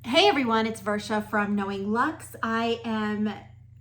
Hey everyone, it's Versha from Knowing Lux. I am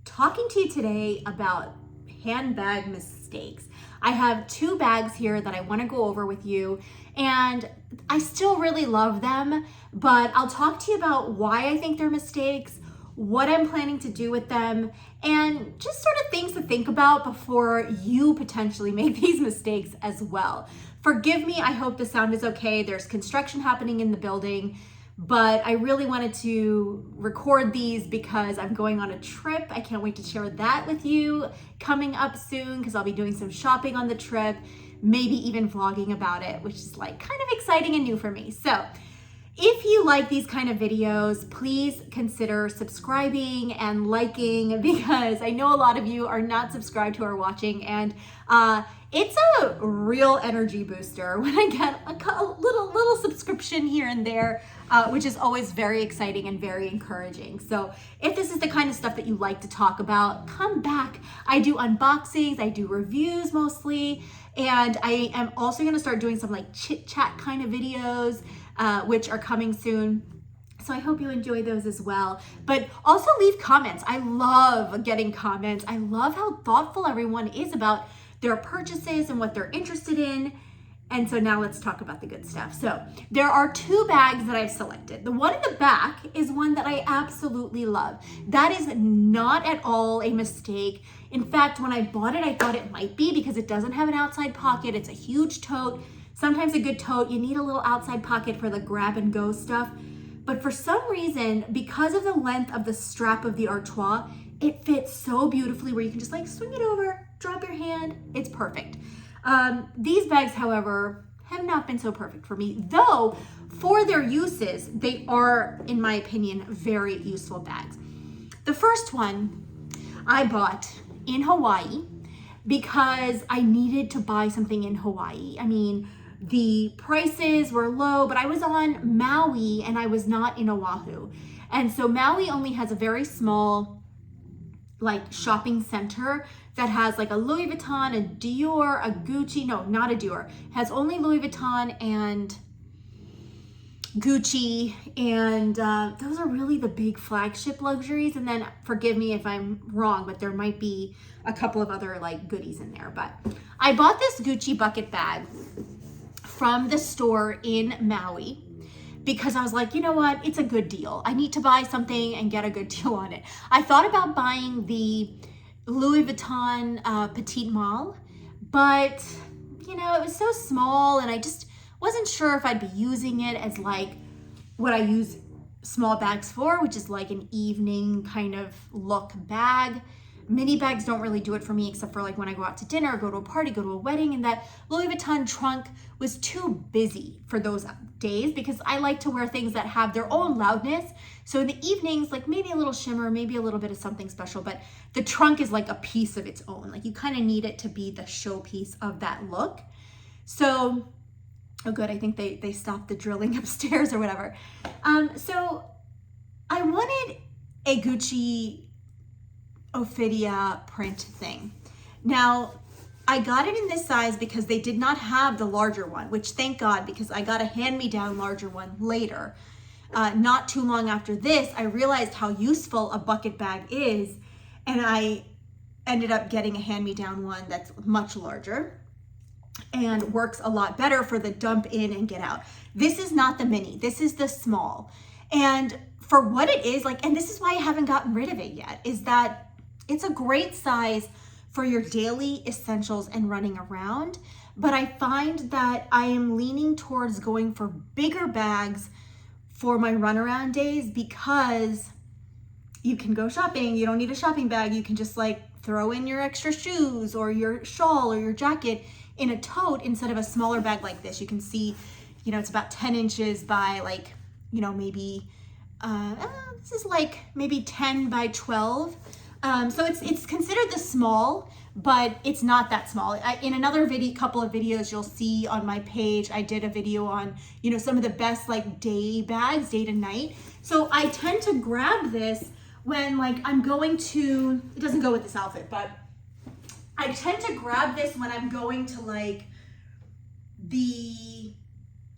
talking to you today about handbag mistakes. I have two bags here that I want to go over with you, and I still really love them, but I'll talk to you about why I think they're mistakes, what I'm planning to do with them, and just sort of things to think about before you potentially make these mistakes as well. Forgive me, I hope the sound is okay. There's construction happening in the building. But I really wanted to record these because I'm going on a trip. I can't wait to share that with you coming up soon because I'll be doing some shopping on the trip, maybe even vlogging about it, which is like kind of exciting and new for me. So if you like these kind of videos, please consider subscribing and liking because I know a lot of you are not subscribed who are watching, and it's a real energy booster when I get a little subscription here and there, which is always very exciting and very encouraging. So if this is the kind of stuff that you like to talk about, come back. I do unboxings, I do reviews mostly, and I am also gonna start doing some like chit chat kind of videos, which are coming soon. So I hope you enjoy those as well. But also leave comments. I love getting comments. I love how thoughtful everyone is about their purchases and what they're interested in. And so now let's talk about the good stuff. So there are two bags that I've selected. The one in the back is one that I absolutely love. That is not at all a mistake. In fact, when I bought it, I thought it might be because it doesn't have an outside pocket. It's a huge tote. Sometimes a good tote, you need a little outside pocket for the grab and go stuff. But for some reason, because of the length of the strap of the Artois, it fits so beautifully where you can just like swing it over, drop your hand, it's perfect. These bags, however, have not been so perfect for me, though for their uses, they are, in my opinion, very useful bags. The first one I bought in Hawaii because I needed to buy something in Hawaii. I mean, the prices were low, but I was on Maui and I was not in Oahu. And so Maui only has a very small like shopping center that has like a Louis Vuitton, a Dior, a Gucci, no, not a Dior, has only Louis Vuitton and Gucci, and those are really the big flagship luxuries. And then forgive me if I'm wrong, but there might be a couple of other like goodies in there. But I bought this Gucci bucket bag from the store in Maui because I was like, you know what, it's a good deal. I need to buy something and get a good deal on it. I thought about buying the Louis Vuitton Petite Malle, but you know, it was so small and I just wasn't sure if I'd be using it as like what I use small bags for, which is like an evening kind of look bag. Mini bags don't really do it for me except for like when I go out to dinner, go to a party, go to a wedding, and that Louis Vuitton trunk was too busy for those days because I like to wear things that have their own loudness. So in the evenings, like maybe a little shimmer, maybe a little bit of something special, but the trunk is like a piece of its own. Like you kind of need it to be the showpiece of that look. So, oh good, I think they stopped the drilling upstairs or whatever. So I wanted a Gucci Ophidia print thing. Now, I got it in this size because they did not have the larger one, which thank God, because I got a hand-me-down larger one later. Not too long after this, I realized how useful a bucket bag is, and I ended up getting a hand-me-down one that's much larger and works a lot better for the dump in and get out. This is not the mini, this is the small. And for what it is, like, and this is why I haven't gotten rid of it yet, is that it's a great size for your daily essentials and running around, but I find that I am leaning towards going for bigger bags for my runaround days because you can go shopping. You don't need a shopping bag. You can just like throw in your extra shoes or your shawl or your jacket in a tote instead of a smaller bag like this. You can see, you know, it's about 10 inches by like, you know, maybe, this is like maybe 10 by 12. So it's considered the small, but it's not that small. In another couple of videos you'll see on my page, I did a video on, you know, some of the best like day bags, day to night. So I tend to grab this when like I'm going to, it doesn't go with this outfit, but I tend to grab this when I'm going to like the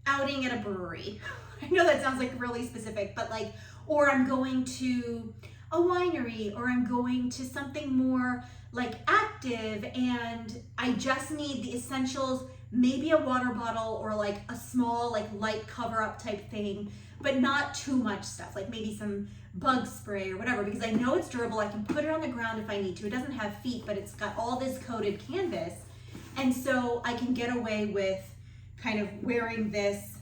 outing at a brewery. I know that sounds like really specific, but like, or I'm going to a winery, or I'm going to something more like active and I just need the essentials, maybe a water bottle or like a small like light cover up type thing, but not too much stuff, like maybe some bug spray or whatever, because I know it's durable. I can put it on the ground if I need to. It doesn't have feet, but it's got all this coated canvas. And so I can get away with kind of wearing this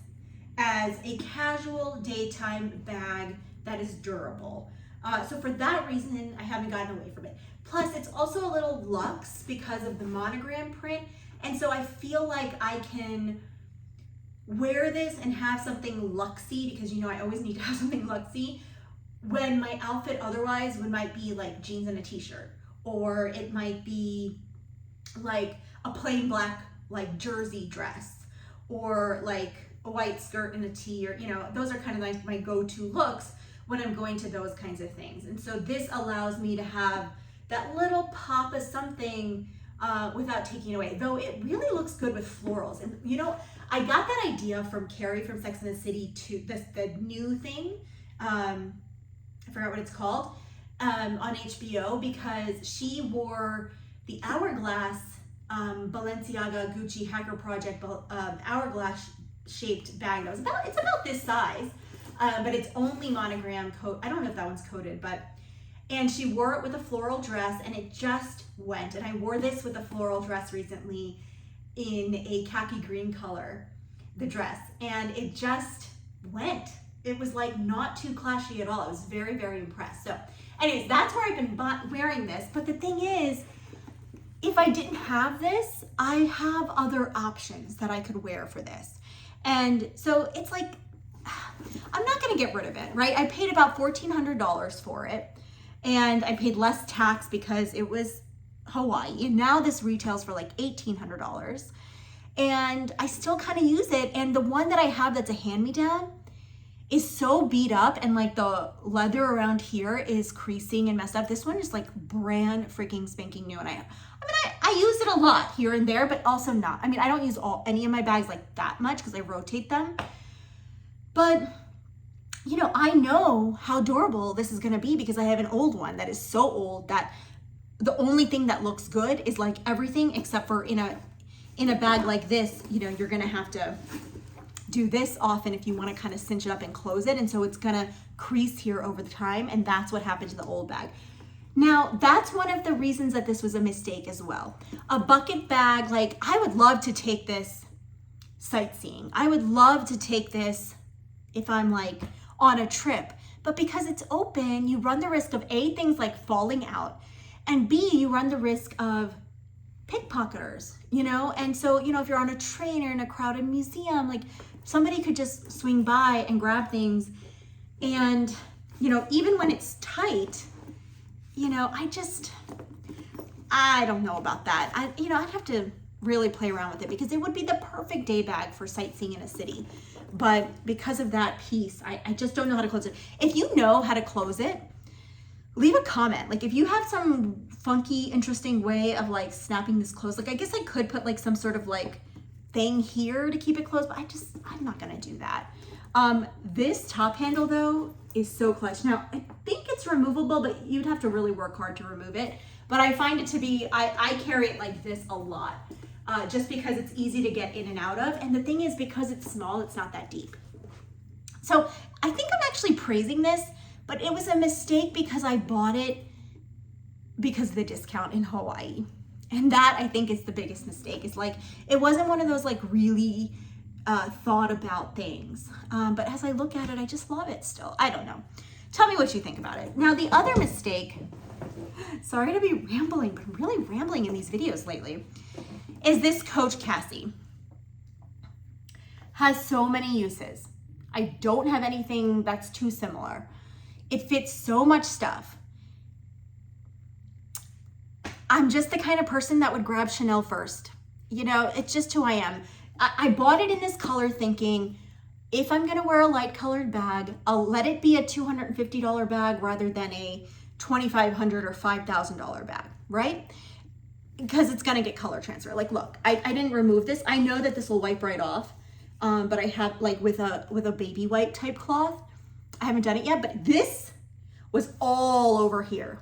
as a casual daytime bag that is durable. So for that reason, I haven't gotten away from it. Plus, it's also a little luxe because of the monogram print. And so I feel like I can wear this and have something luxy, because you know I always need to have something luxy, when my outfit otherwise might be like jeans and a t-shirt, or it might be like a plain black like jersey dress, or like a white skirt and a tee, or you know, those are kind of like my go-to looks when I'm going to those kinds of things. And so this allows me to have that little pop of something without taking away, though it really looks good with florals. And you know, I got that idea from Carrie from Sex and the City, to the new thing, I forgot what it's called, on HBO, because she wore the Hourglass Balenciaga Gucci Hacker Project hourglass shaped bag that was it's about this size, but it's only monogram coat. I don't know if that one's coated, and she wore it with a floral dress and it just went. And I wore this with a floral dress recently in a khaki green color, the dress, and it just went. It was like not too clashy at all. I was very, very impressed. So anyways, that's where I've been wearing this. But the thing is, if I didn't have this, I have other options that I could wear for this. And so it's like, I'm not gonna get rid of it, right? I paid about $1,400 for it, and I paid less tax because it was Hawaii. And now this retails for like $1,800. And I still kind of use it. And the one that I have that's a hand-me-down is so beat up, and like the leather around here is creasing and messed up. This one is like brand freaking spanking new. And I use it a lot here and there, but also not. I mean, I don't use any of my bags like that much because I rotate them. But you know, I know how durable this is gonna be because I have an old one that is so old that the only thing that looks good is like everything except for in a bag like this, you know, you're gonna have to do this often if you want to kind of cinch it up and close it. And so it's gonna crease here over the time, and that's what happened to the old bag. Now, that's one of the reasons that this was a mistake as well. A bucket bag, like I would love to take this sightseeing. I would love to take this if I'm like on a trip, but because it's open, you run the risk of A, things like falling out, and B, you run the risk of pickpocketers, you know? And so, you know, if you're on a train or in a crowded museum, like somebody could just swing by and grab things. And, you know, even when it's tight, you know, I don't know about that. I'd have to really play around with it because it would be the perfect day bag for sightseeing in a city. But because of that piece, I just don't know how to close it. If you know how to close it, leave a comment. Like if you have some funky, interesting way of like snapping this closed, like I guess I could put like some sort of like thing here to keep it closed, but I'm not gonna do that. This top handle though is so clutch. Now I think it's removable, but you'd have to really work hard to remove it. But I find it to be, I carry it like this a lot, just because it's easy to get in and out of. And the thing is, because it's small, it's not that deep. So I think I'm actually praising this, but it was a mistake because I bought it because of the discount in Hawaii. And that I think is the biggest mistake. It's like, it wasn't one of those like really thought about things. But as I look at it, I just love it still. I don't know. Tell me what you think about it. Now, the other mistake, sorry to be rambling, but I'm really rambling in these videos lately, is this Coach Cassie. Has so many uses. I don't have anything that's too similar. It fits so much stuff. I'm just the kind of person that would grab Chanel first. You know, it's just who I am. I bought it in this color thinking, if I'm gonna wear a light colored bag, I'll let it be a $250 bag rather than a $2,500 or $5,000 bag, right? Because it's gonna get color transfer. Like, look, I didn't remove this. I know that this will wipe right off. but I have like with a baby wipe type cloth. I haven't done it yet, but this was all over here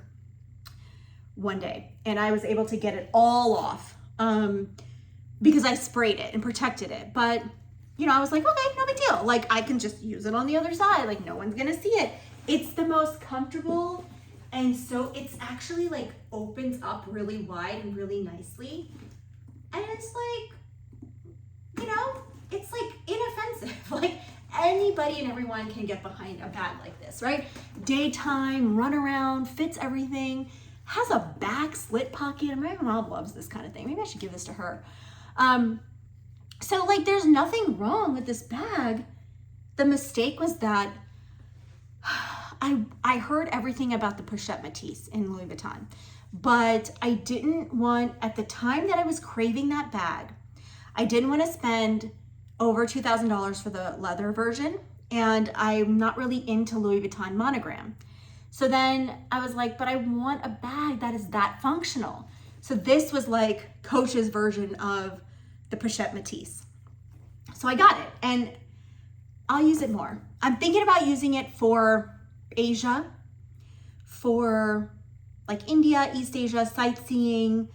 one day, and I was able to get it all off because I sprayed it and protected it. But you know, I was like, okay, no big deal. Like I can just use it on the other side. Like no one's gonna see it. It's the most comfortable, and so it's actually like opens up really wide and really nicely. And it's like, you know, it's like inoffensive. Like anybody and everyone can get behind a bag like this, right? Daytime, run around, fits everything, has a back slit pocket. My mom loves this kind of thing. Maybe I should give this to her. So like there's nothing wrong with this bag. The mistake was that I heard everything about the Pochette Matisse in Louis Vuitton, but I didn't want, at the time that I was craving that bag, I didn't want to spend over $2,000 for the leather version, and I'm not really into Louis Vuitton monogram. So then I was like, but I want a bag that is that functional. So this was like Coach's version of the Pochette Matisse. So I got it, and I'll use it more. I'm thinking about using it for Asia, for like India, East Asia, sightseeing.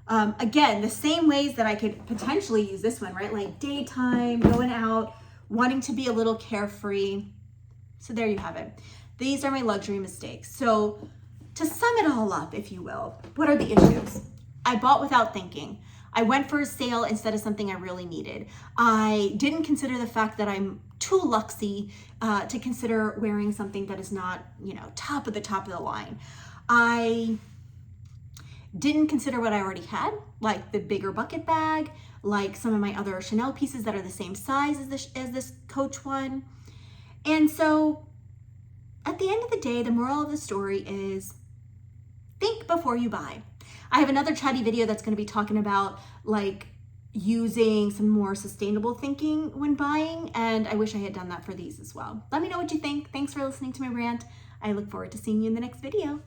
Again, the same ways that I could potentially use this one, right? Like daytime, going out, wanting to be a little carefree. So there you have it. These are my luxury mistakes. So to sum it all up, if you will, what are the issues? I bought without thinking. I went for a sale instead of something I really needed. I didn't consider the fact that I'm too luxy to consider wearing something that is not, you know, top of the line. I didn't consider what I already had, like the bigger bucket bag, like some of my other Chanel pieces that are the same size as this Coach one. And so at the end of the day, the moral of the story is think before you buy. I have another chatty video that's going to be talking about like using some more sustainable thinking when buying, and I wish I had done that for these as well. Let me know what you think. Thanks for listening to my rant. I look forward to seeing you in the next video.